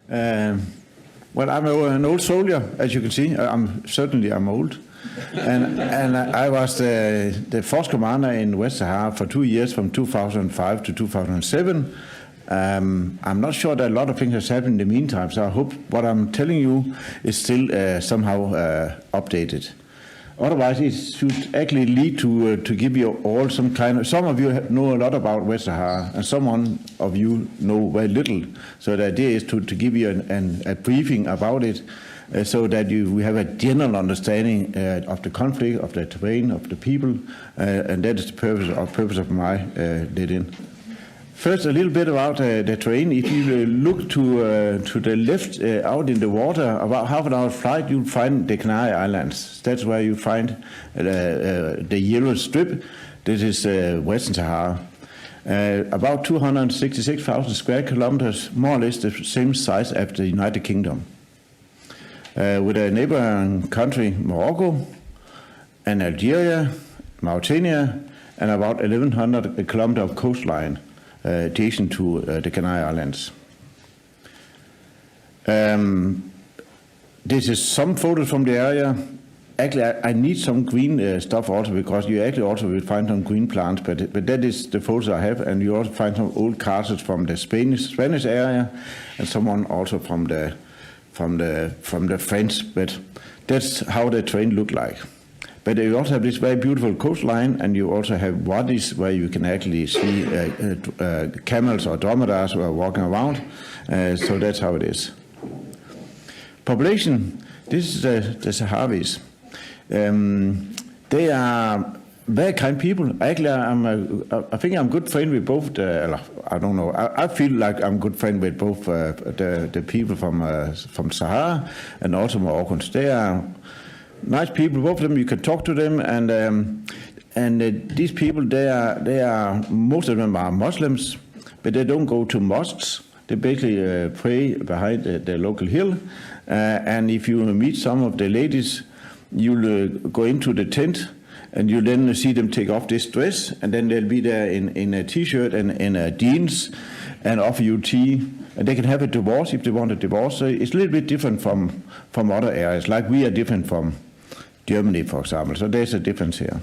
Well, I'm an old soldier, as you can see. I'm old. and I was the force commander in Vestsahara for 2 years, from 2005 to 2007. I'm not sure that a lot of things have happened in the meantime, so I hope what I'm telling you is still somehow updated. Otherwise, it should actually lead to give you all some of you know a lot about Vestsahara, and some of you know very little. So the idea is to give you a briefing about it, so that we have a general understanding of the conflict, of the terrain, of the people, and that is the purpose of my lead-in. First, a little bit about the terrain. If you look to the left out in the water, about half an hour flight, you'll find the Canary Islands. That's where you find the yellow strip. This is Western Sahara. About 266,000 square kilometers, more or less the same size as the United Kingdom. With a neighboring country, Morocco, and Algeria, Mauritania, and about 1,100 kilometers of coastline. Adjacent to the Canary Islands. This is some photos from the area. Actually, I need some green stuff also, because you actually also will find some green plants, but that is the photos I have, and you also find some old castles from the Spanish area, and someone also from the French. But that's how the terrain looked like. But you also have this very beautiful coastline, and you also have wadis where you can actually see camels or dromedaries who are walking around. So that's how it is. Population, this is the Sahrawis. They are very kind people. Actually, I think I'm good friend with both. I don't know. I feel like I'm good friend with both the people from Sahara and also Moroccans. They are nice people, both of them. You can talk to them, and these people, they are most of them are Muslims, but they don't go to mosques. They basically pray behind the local hill, and if you meet some of the ladies, you'll go into the tent, and you then see them take off this dress, and then they'll be there in a t-shirt and in jeans, and offer you tea. And they can have a divorce if they want a divorce. So it's a little bit different from other areas, like we are different from Germany, for example. So there's a difference here.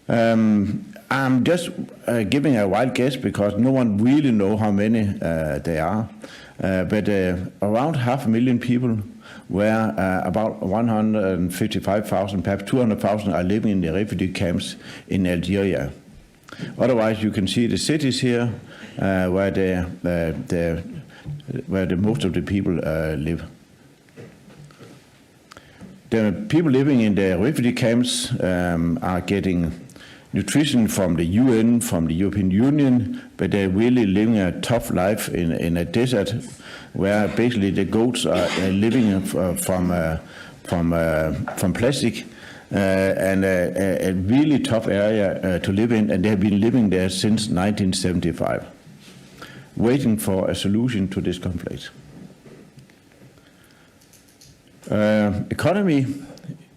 I'm just giving a wild guess, because no one really knows how many there are. But around 500,000 people, where about 155,000, perhaps 200,000 are living in the refugee camps in Algeria. Otherwise, you can see the cities here, where the most of the people live. The people living in the refugee camps are getting nutrition from the UN, from the European Union, but they're really living a tough life in a desert, where basically the goats are living from plastic. And a really tough area to live in, and they have been living there since 1975, waiting for a solution to this conflict. Economy,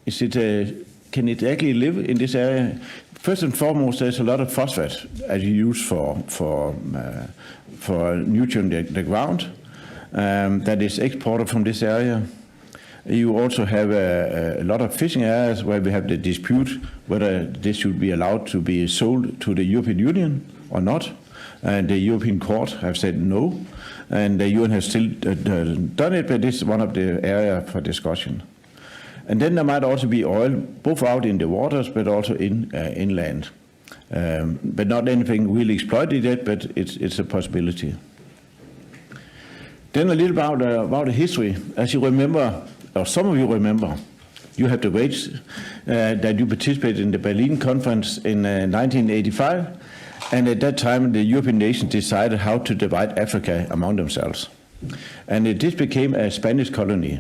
can it actually live in this area? First and foremost, there's a lot of phosphate as you use for nutrient the ground that is exported from this area. You also have a lot of fishing areas where we have the dispute whether this should be allowed to be sold to the European Union or not. And the European Court have said no, and the UN has still done it, but this is one of the areas for discussion. And then there might also be oil, both out in the waters, but also inland. But not anything really exploited yet, but it's a possibility. Then a little about the history. As you remember, or some of you remember, you have the weights that you participated in the Berlin Conference in 1985, and at that time the European nations decided how to divide Africa among themselves. And this became a Spanish colony.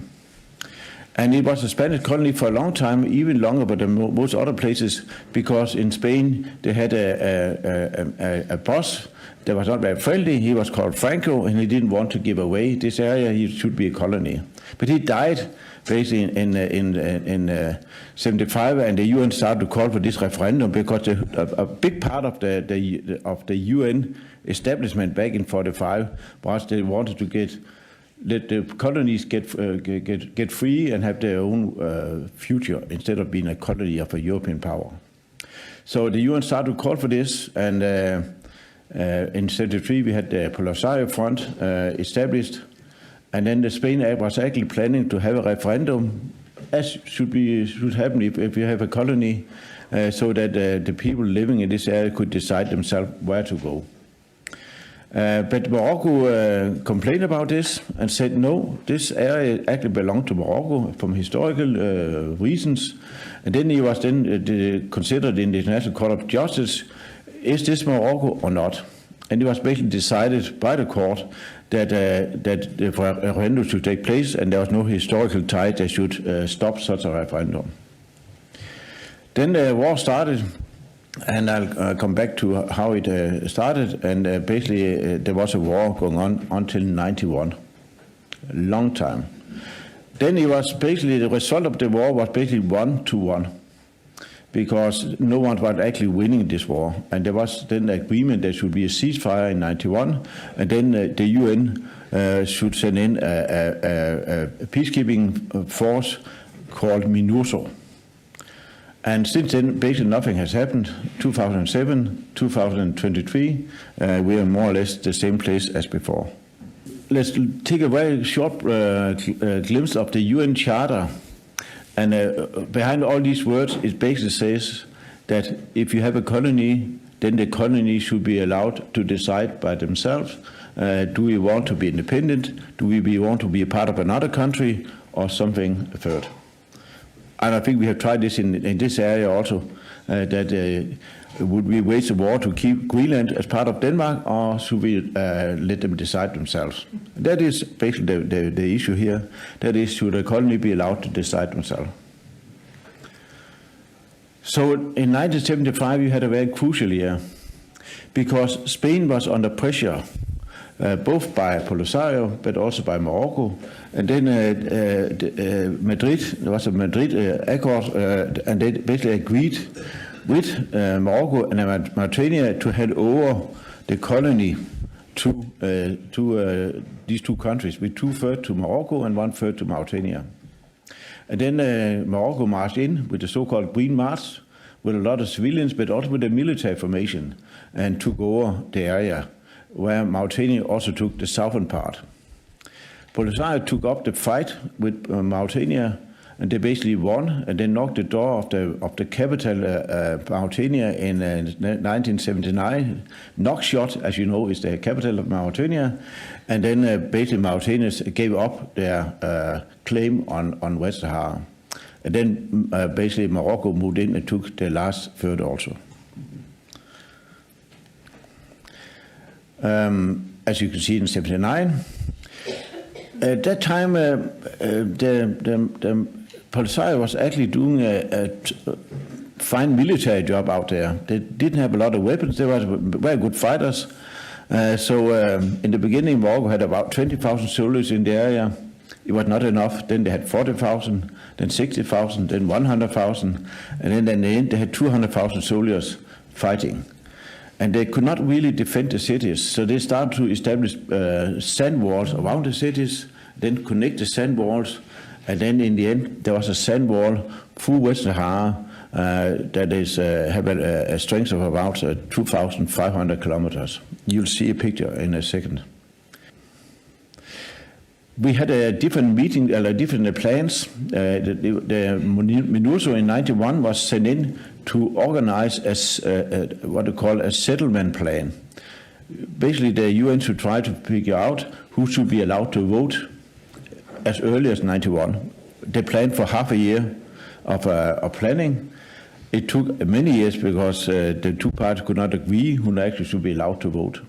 And it was a Spanish colony for a long time, even longer than most other places, because in Spain they had a boss that was not very friendly. He was called Franco, and he didn't want to give away this area. He should be a colony. But he died basically in 75, and the UN started to call for this referendum because a big part of the UN establishment back in 45 was they wanted to let the colonies get free and have their own future instead of being a colony of a European power. So the UN started to call for this, and in 73 we had the Polisario Front established, and then Spain was actually planning to have a referendum, as should happen if you have a colony, so that the people living in this area could decide themselves where to go. But Morocco complained about this and said, no, this area actually belonged to Morocco from historical reasons. And then he was considered in the International Court of Justice, is this Morocco or not? And it was basically decided by the court that the referendum should take place, and there was no historical tie that should stop such a referendum. Then the war started. And I'll come back to how it started, and basically there was a war going on until 91, a long time. Then it was basically, the result of the war was basically 1-1, because no one was actually winning this war. And there was then an agreement there should be a ceasefire in 91, and then the UN should send in a peacekeeping force called MINURSO. And since then, basically nothing has happened. 2007, 2023, we are more or less the same place as before. Let's take a very short glimpse of the UN Charter. And behind all these words, it basically says that if you have a colony, then the colony should be allowed to decide by themselves. Do we want to be independent? Do we want to be a part of another country or something third? And I think we have tried this in this area also, that would we wage a war to keep Greenland as part of Denmark, or should we let them decide themselves? That is basically the issue here. That is, should a colony be allowed to decide themselves? So in 1975 you had a very crucial year, because Spain was under pressure, both by Polisario but also by Morocco. And then Madrid, there was a Madrid Accord, and they basically agreed with Morocco and Mauritania to hand over the colony to these two countries, with 2/3 to Morocco and 1/3 to Mauritania. And then Morocco marched in with the so-called Green March, with a lot of civilians, but also with a military formation, and took over the area, where Mauritania also took the southern part. Polisario took up the fight with Mauritania, and they basically won, and they knocked the door of the capital, Mauritania, in 1979. Nouakchott, as you know, is the capital of Mauritania, and then basically Mauritanians gave up their claim on Vestsahara. And then basically Morocco moved in and took the last third also. As you can see in 79, at that time the Polisario was actually doing a fine military job out there. They didn't have a lot of weapons. They were very good fighters. So in the beginning, Morocco had about 20,000 soldiers in the area. It was not enough. Then they had 40,000, then 60,000, then 100,000, and then in the end they had 200,000 soldiers fighting. And they could not really defend the cities, so they started to establish sand walls around the cities, then connect the sand walls, and then in the end there was a sand wall through Vestsahara that is have a strength of about 2,500 kilometers. You'll see a picture in a second. We had a different meeting, different plans. The MINURSO in 91 was sent in to organize what they call a settlement plan. Basically, the UN should try to figure out who should be allowed to vote as early as 91. They planned for half a year of planning. It took many years because the two parties could not agree who actually should be allowed to vote.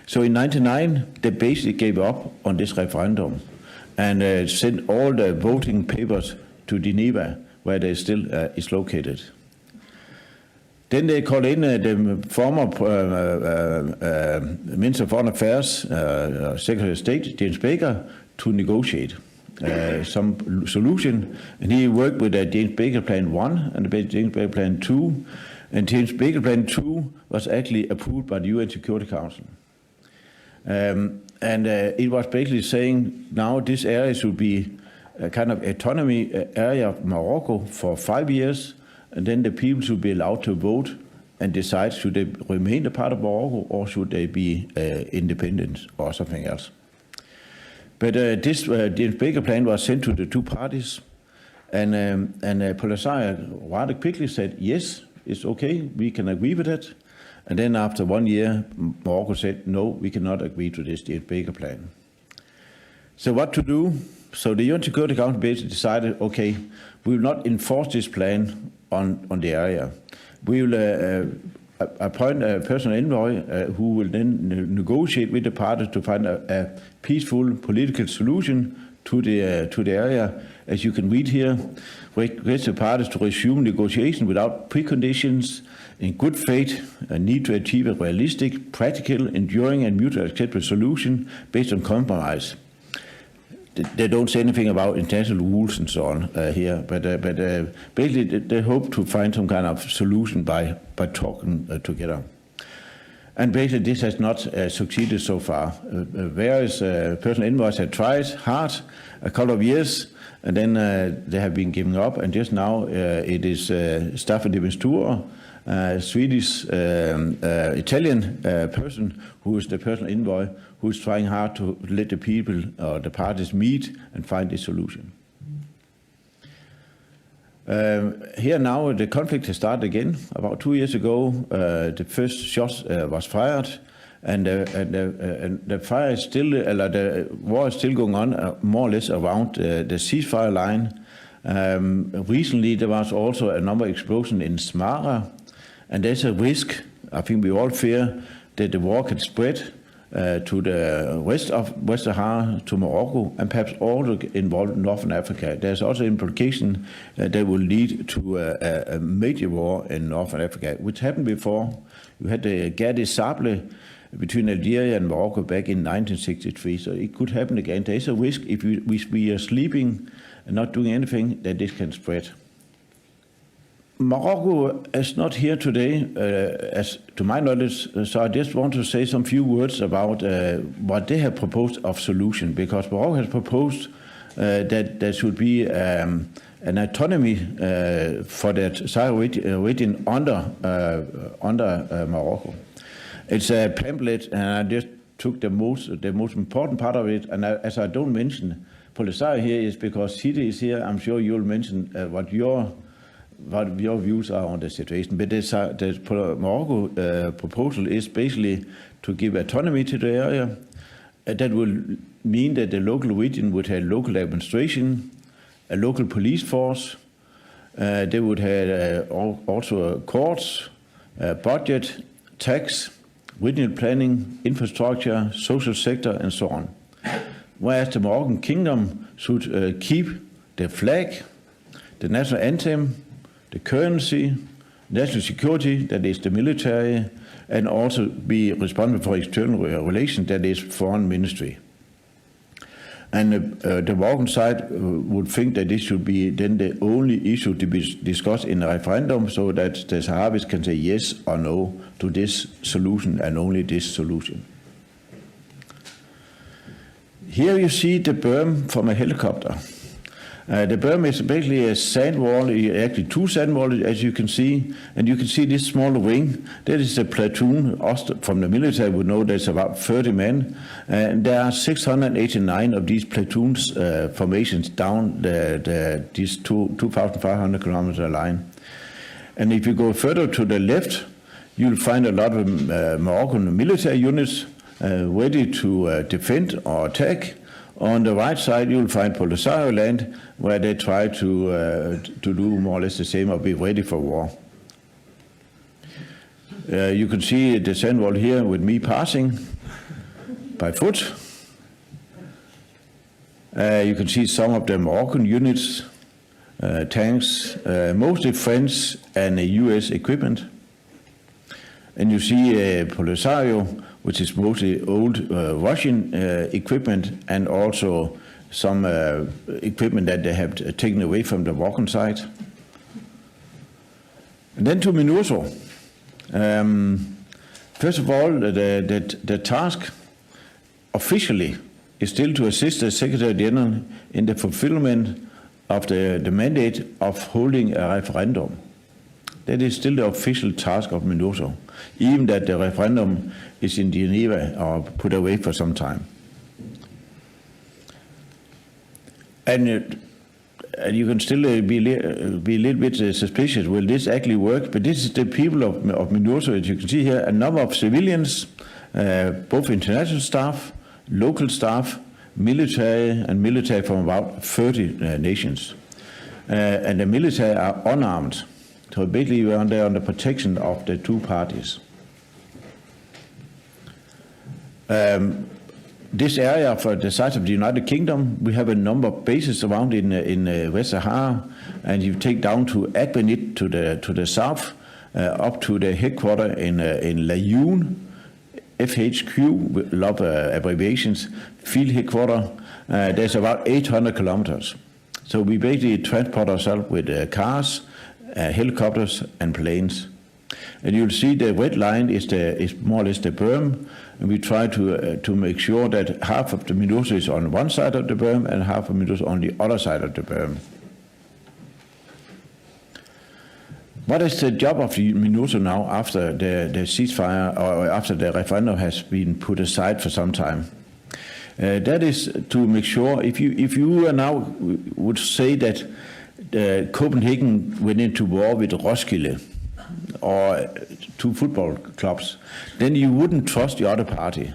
So in 99, they basically gave up on this referendum and sent all the voting papers to Geneva, where they still is located. Then they called in the former Minister of Foreign Affairs, Secretary of State, James Baker, to negotiate. some solution. And he worked with the James Baker Plan 1 and the James Baker Plan 2. And James Baker Plan 2 was actually approved by the UN Security Council. It was basically saying now this area should be a kind of autonomy area of Morocco for 5 years, and then the people should be allowed to vote and decide should they remain a part of Morocco or should they be independent or something else. But this James Baker Plan was sent to the two parties, and Polisario rather quickly said, yes, it's okay, we can agree with it. And then after 1 year, Morocco said, no, we cannot agree to this James Baker Plan. So what to do? So the UN Security Council basically decided, okay, we will not enforce this plan on the area. We will appoint a personal envoy who will then negotiate with the parties to find a peaceful political solution to the area. As you can read here, request the parties to resume negotiation without preconditions, in good faith, a need to achieve a realistic, practical, enduring, and mutually acceptable solution based on compromise. They don't say anything about international rules and so on here, but basically they hope to find some kind of solution by talking together. And basically this has not succeeded so far. Various personal envoys have tried hard a couple of years, and then they have been giving up, and just now it is Staffan de Mistura, Swedish, Italian person who is the personal envoy, who is trying hard to let the people or the parties meet and find a solution. Here now the conflict has started again. About 2 years ago, the first shot was fired, and the fire is still, the war is still going on more or less around the ceasefire line. Recently, there was also a number of explosions in Vestsahara, and there's a risk. I think we all fear that the war can spread to the west of Vestsahara, to Morocco, and perhaps also involve Northern Africa. There's also implication that will lead to a major war in Northern Africa, which happened before. You had the guerre des Sables between Algeria and Morocco back in 1963, so it could happen again. There is a risk if we are sleeping and not doing anything that this can spread. Morocco is not here today, as to my knowledge, so I just want to say some few words about what they have proposed of solution, because Morocco has proposed that there should be an autonomy for that Sahara region under Morocco. It's a pamphlet, and I just took the most important part of it, and as I don't mention Polisario here is because Sidi is here, I'm sure you'll mention what your views are on the situation. But the Morocco proposal is basically to give autonomy to the area. That will mean that the local region would have local administration, a local police force. They would have also courts, budget, tax, regional planning, infrastructure, social sector, and so on. Whereas the Moroccan kingdom should keep the flag, the national anthem, the currency, national security, that is the military, and also be responsible for external relations, that is foreign ministry. And the Moroccan side would think that this should be then the only issue to be discussed in a referendum, so that the Sahrawis can say yes or no to this solution and only this solution. Here you see the berm from a helicopter. The berm is basically a sand wall, actually two sand walls, as you can see, and you can see this small ring. That is a platoon. Us from the military would know there's about 30 men, and there are 689 of these platoons formations down this 2,500 kilometer line. And if you go further to the left, you'll find a lot of Moroccan military units ready to defend or attack. On the right side, you'll find Polisario land, where they try to do more or less the same or be ready for war. You can see the sand wall here with me passing by foot. You can see some of the Moroccan units, tanks, mostly French and US equipment. And you see Polisario, which is mostly old Russian equipment, and also some equipment that they have taken away from the walk-on site. And then to MINURSO. First of all, the task officially is still to assist the Secretary General in the fulfillment of the mandate of holding a referendum. That is still the official task of MINURSO, even that the referendum is in Geneva or put away for some time. And you can still be a little bit suspicious, will this actually work? But this is the people of MINURSO, as you can see here, a number of civilians, both international staff, local staff, military from about 30 nations. And the military are unarmed. So basically we are under protection of the two parties. This area, for the size of the United Kingdom, we have a number of bases around in Vestsahara, and you take down to Agbenit to the south, up to the headquarters in Layoun, FHQ, with a lot of abbreviations, field headquarters. There's about 800 kilometers. So we basically transport ourselves with cars, helicopters, and planes. And you'll see the red line is more or less the berm, and we try to make sure that half of the MINURSO is on one side of the berm and half of MINURSO on the other side of the berm. What is the job of the MINURSO now after the ceasefire or after the referendum has been put aside for some time? That is to make sure, if you now would say that Copenhagen went into war with Roskilde or two football clubs, then you wouldn't trust the other party.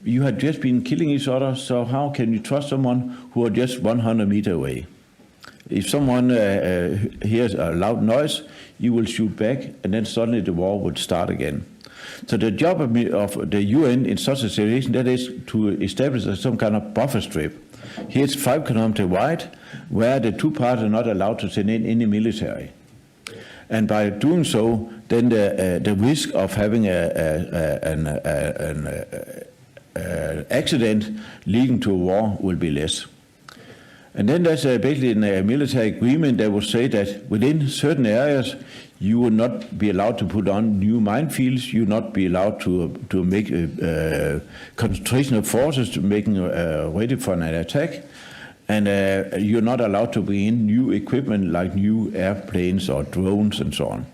You had just been killing each other, so how can you trust someone who are just 100 meters away? If someone hears a loud noise, you will shoot back, and then suddenly the war would start again. So the job of the UN in such a situation, that is to establish some kind of buffer strip. Here it's 5 kilometers wide, where the two parties are not allowed to send in any military. And by doing so, then the risk of having an accident leading to a war will be less. And then there's basically a military agreement that will say that within certain areas, you will not be allowed to put on new minefields. You will not be allowed to make a concentration of forces to making ready for an attack. And you're not allowed to bring in new equipment like new airplanes or drones and so on.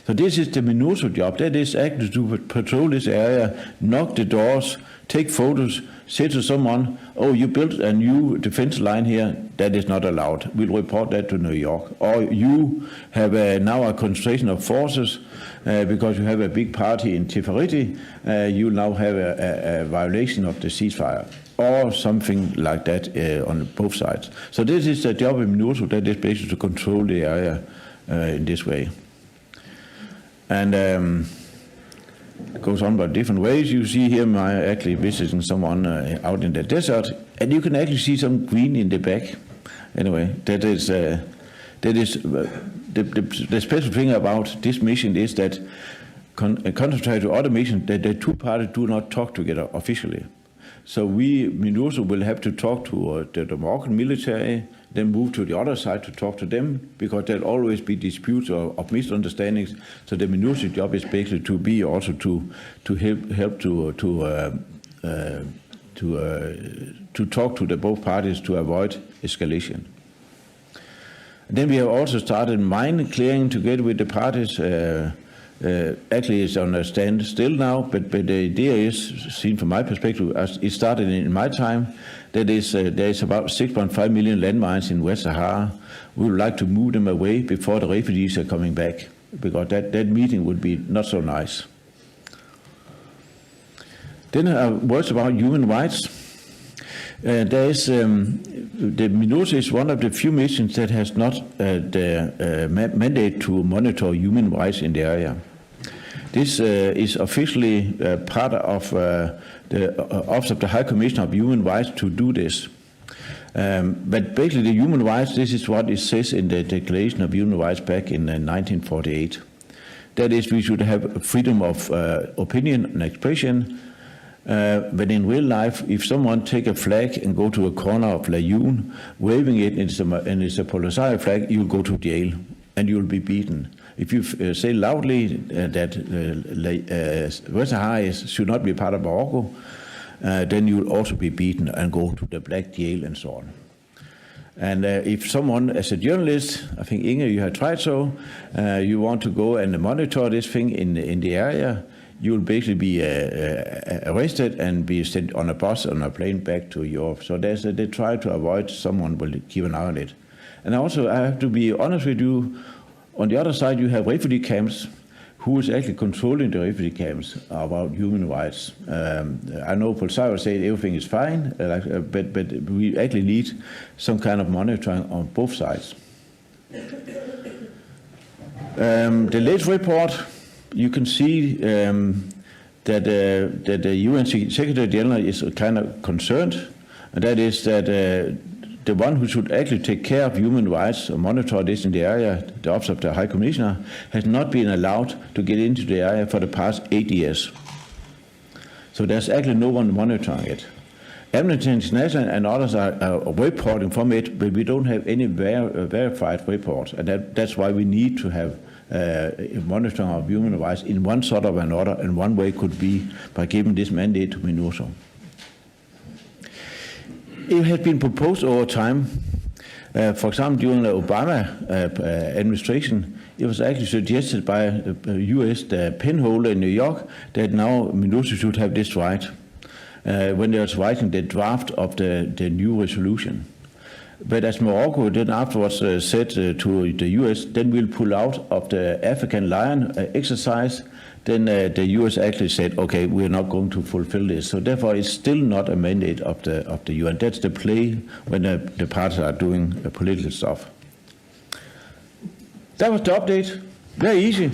So this is the MINURSO job. That is actually to patrol this area, knock the doors, take photos, say to someone, oh, you built a new defense line here, that is not allowed. We'll report that to New York. Or you have now a concentration of forces because you have a big party in Tifariti, you now have a violation of the ceasefire. Or something like that on both sides. So this is the job of MINURSO, that is basically to control the area in this way. And it goes on by different ways. You see here I'm actually visiting someone out in the desert, and you can actually see some green in the back. Anyway, that is the special thing about this mission is that contrary to other missions, that the two parties do not talk together officially. So we, MINURSO, will have to talk to the Moroccan military, then move to the other side to talk to them, because there'll always be disputes or misunderstandings. So the MINURSO job is basically to be also to help to talk to the both parties to avoid escalation. And then we have also started mine clearing together with the parties. Actually, it's on a standstill now, but the idea is, seen from my perspective, as it started in my time, that is, there is about 6.5 million landmines in Vestsahara. We would like to move them away before the refugees are coming back, because that meeting would be not so nice. Then words about human rights. There is the MINURSO is one of the few missions that has not the mandate to monitor human rights in the area. This is officially part of the Office of the High Commissioner of Human Rights to do this. But basically the human rights, this is what it says in the Declaration of Human Rights back in 1948. That is, we should have freedom of opinion and expression, But in real life, if someone take a flag and go to a corner of Layun, waving it, and it's a Polisario flag, you'll go to jail and you'll be beaten. If you say loudly that Vestsahara should not be part of Morocco, then you'll also be beaten and go to the black jail and so on. And if someone, as a journalist, I think Inge, you have tried so, you want to go and monitor this thing in the area, you'll basically be arrested and be sent on a bus, on a plane back to Europe. So they try to avoid someone will keep an eye on it. And also, I have to be honest with you, on the other side, you have refugee camps. Who is actually controlling the refugee camps about human rights? I know Polisario said everything is fine, but we actually need some kind of monitoring on both sides. The latest report, you can see that the UN Secretary General is kind of concerned, and that is that the one who should actually take care of human rights or monitor this in the area, the Office of the High Commissioner, has not been allowed to get into the area for the past 8 years. So there's actually no one monitoring it. Amnesty International and others are reporting from it, but we don't have any verified reports, and that's why we need to have monitoring of human rights in one sort of another, and one way could be by giving this mandate to MINURSO. It has been proposed over time. For example, during the Obama administration, it was actually suggested by the U.S. the penholder in New York that now MINURSO should have this right when they was writing the draft of the new resolution. But as Morocco then afterwards said to the U.S., then we'll pull out of the African Lion exercise. Then the U.S. actually said, okay, we're not going to fulfill this. So therefore, it's still not a mandate of the UN. That's the play when the parties are doing political stuff. That was the update. Very easy.